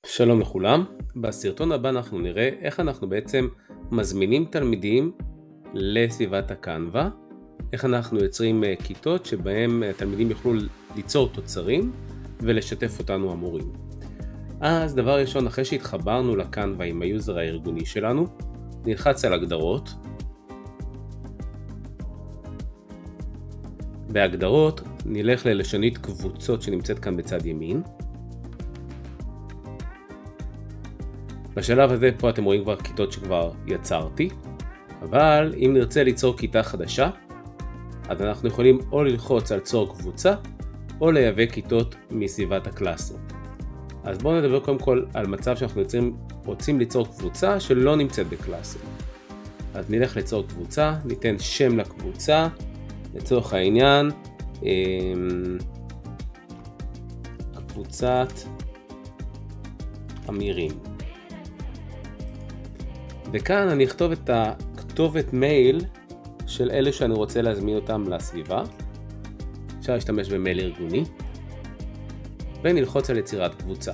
שלום לכולם, בסרטון הבא אנחנו נראה איך אנחנו בעצם מזמינים תלמידים לסביבת הקנווה, איך אנחנו יוצרים כיתות שבהם תלמידים יוכלו ליצור תוצרים ולשתף אותנו המורים. אז דבר ראשון, אחרי שהתחברנו לקנווה עם היוזר הארגוני שלנו, נלחץ על הגדרות. בהגדרות נלך ללשונית קבוצות שנמצאת כאן בצד ימין. בשלב הזה פה אתם רואים כבר כיתות שכבר יצרתי, אבל אם נרצה ליצור כיתה חדשה, אז אנחנו יכולים או ללחוץ על צור קבוצה, או לייבא כיתות מסביבת הקלאסרום. אז בואו נדבר קודם כל על מצב שאנחנו רוצים ליצור קבוצה שלא נמצאת בקלאסרום. אז נלך ליצור קבוצה, ניתן שם לקבוצה, לצורך העניין, קבוצת אמירים. וכאן אני אכתוב את הכתובת מייל של אלה שאני רוצה להזמין אותם לסביבה. אפשר להשתמש במייל ארגוני ונלחוץ על יצירת קבוצה.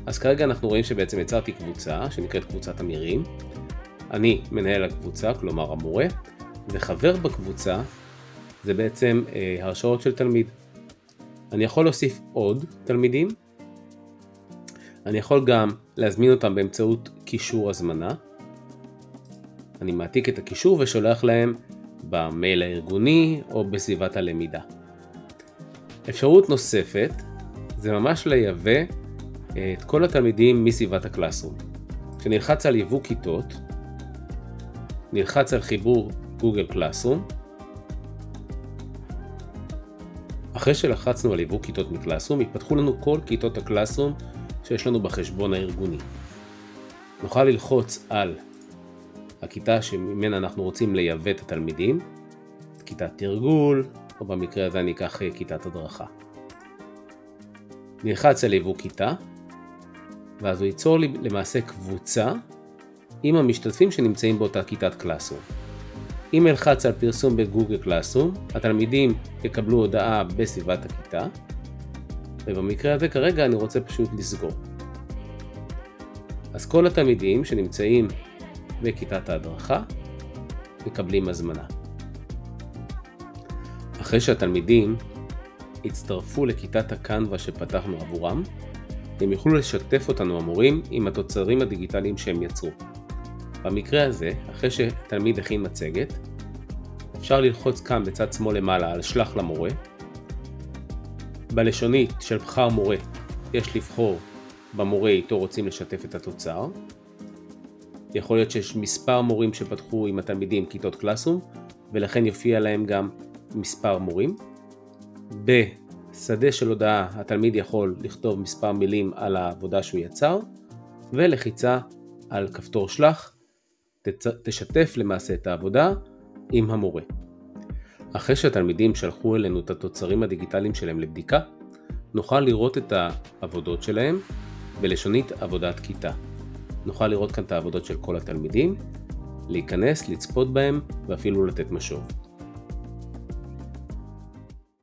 אז כרגע אנחנו רואים שבעצם יצרתי קבוצה שנקראת קבוצת אמירים. אני מנהל הקבוצה, כלומר המורה, וחבר בקבוצה זה בעצם הרשאות של תלמיד. אני יכול להוסיף עוד תלמידים. אני יכול גם להזמין אותם באמצעות קישור הזמנה. אני מעתיק את הקישור ושולח להם במייל הארגוני או בסביבת הלמידה. אפשרות נוספת זה ממש לייבא את כל התלמידים מסביבת הקלאסרום. כשנלחץ על ייבוא כיתות, נלחץ על חיבור גוגל קלאסרום. אחרי שלחצנו על ייבוא כיתות מקלאסרום, יפתחו לנו כל כיתות הקלאסרום שיש לנו בחשבון הארגוני. נוכל ללחוץ על הכיתה שממנה אנחנו רוצים לייבא את התלמידים, כיתת תרגול, או במקרה הזה אני אקח כיתת הדרכה. נלחץ על ייבוא כיתה, ואז הוא ייצור לי למעשה קבוצה עם המשתתפים שנמצאים באותה כיתת קלאסרום. אם אלחץ על פרסום בגוגל קלאסרום, התלמידים יקבלו הודעה בסביבת הכיתה, ובמקרה הזה כרגע אני רוצה פשוט לסגור. אז כל התלמידים שנמצאים בכיתת ההדרכה מקבלים הזמנה. אחרי שהתלמידים הצטרפו לכיתת הקנווה שפתחנו עבורם, הם יוכלו לשתף אותנו המורים עם התוצרים הדיגיטליים שהם יצרו. במקרה הזה, אחרי שתלמיד הכין מצגת, אפשר ללחוץ כאן בצד שמאל למעלה על שלח למורה. בלשונית של בחר מורה יש לבחור במורה איתו רוצים לשתף את התוצר. יכול להיות שיש מספר מורים שפתחו עם התלמידים כיתות קלאסרום, ולכן יופיע להם גם מספר מורים. בשדה של הודעה התלמיד יכול לכתוב מספר מילים על העבודה שהוא יצר, ולחיצה על כפתור שלח תשתף למעשה את העבודה עם המורה. אחרי שהתלמידים שלחו אלינו את התוצרים הדיגיטליים שלהם לבדיקה, נוכל לראות את העבודות שלהם בלשונית עבודת כיתה. נוכל לראות כאן את העבודות של כל התלמידים, להיכנס, לצפות בהם ואפילו לתת משוב.